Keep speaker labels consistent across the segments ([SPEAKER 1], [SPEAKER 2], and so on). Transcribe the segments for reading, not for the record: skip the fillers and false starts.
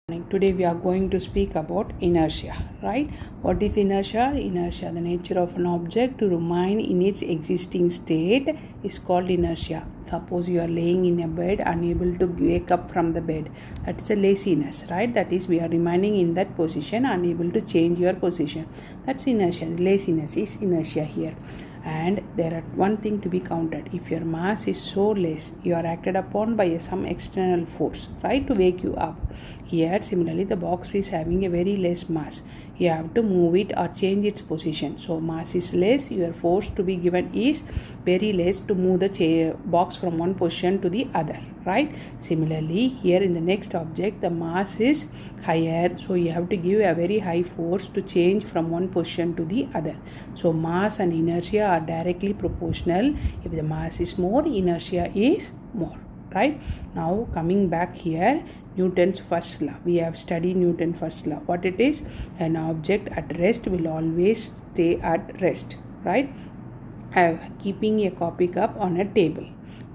[SPEAKER 1] Today we are going to speak about inertia, right? What is inertia? Inertia, the nature of an object to remain in its existing state is called inertia. Suppose you are laying in a bed unable to wake up from the bed. That is a laziness, right? That is, we are remaining in that position unable to change your position. That's inertia. Laziness is inertia here. And there are one thing to be counted. If your mass is so less, you are acted upon by some external force, right, to wake you up. Here similarly the box is having a very less mass. You have to move it or change its position. So mass is less, your force to be given is very less to move the box from one position to the other, right? Similarly here in the next object the mass is higher, so you have to give a very high force to change from one position to the other. So mass and inertia are directly proportional. If the mass is more, inertia is more, right? Now coming back here, Newton's first law. We have studied Newton's first law. What it is? An object at rest will always stay at rest, right? Keeping a coffee cup on a table.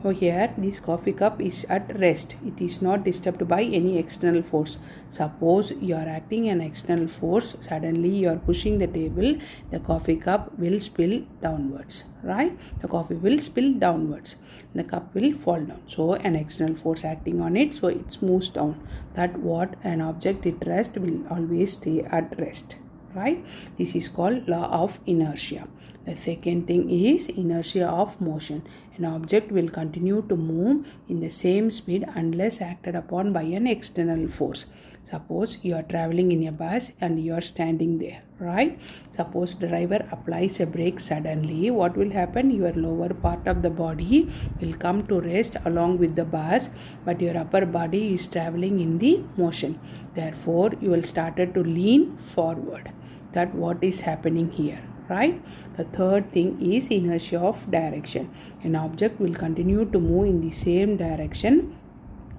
[SPEAKER 1] So here this coffee cup is at rest. It is not disturbed by any external force. Suppose you are acting an external force, suddenly you are pushing the table, the coffee cup will spill downwards, right? The coffee will spill downwards. The cup will fall down. So an external force acting on it, so it moves down. That what an object at rest will always stay at rest, right? This is called law of inertia. The second thing is inertia of motion. An object will continue to move in the same speed unless acted upon by an external force. Suppose you are traveling in a bus and you are standing there, right? Suppose the driver applies a brake suddenly, what will happen? Your lower part of the body will come to rest along with the bus, but your upper body is traveling in the motion. Therefore, you will start to lean forward. That what is happening here, right? The third thing is inertia of direction. An object will continue to move in the same direction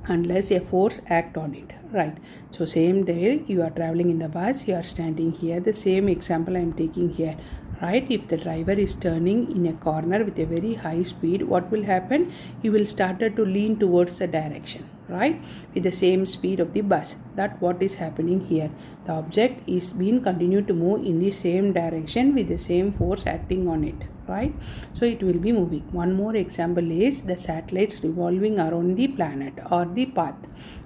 [SPEAKER 1] unless a force act on it, right? So same day you are traveling in the bus, you are standing here. The same example I am taking here, right? If the driver is turning in a corner with a very high speed, what will happen? You will start to lean towards the direction, right, with the same speed of the bus. That what is happening here. The object is being continued to move in the same direction with the same force acting on it, right? So it will be moving. One more example is the satellites revolving around the planet or the path,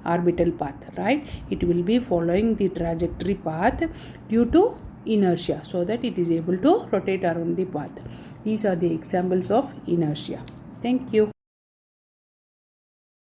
[SPEAKER 1] orbital path, right? It will be following the trajectory path due to inertia, so that it is able to rotate around the path. These are the examples of inertia. Thank you.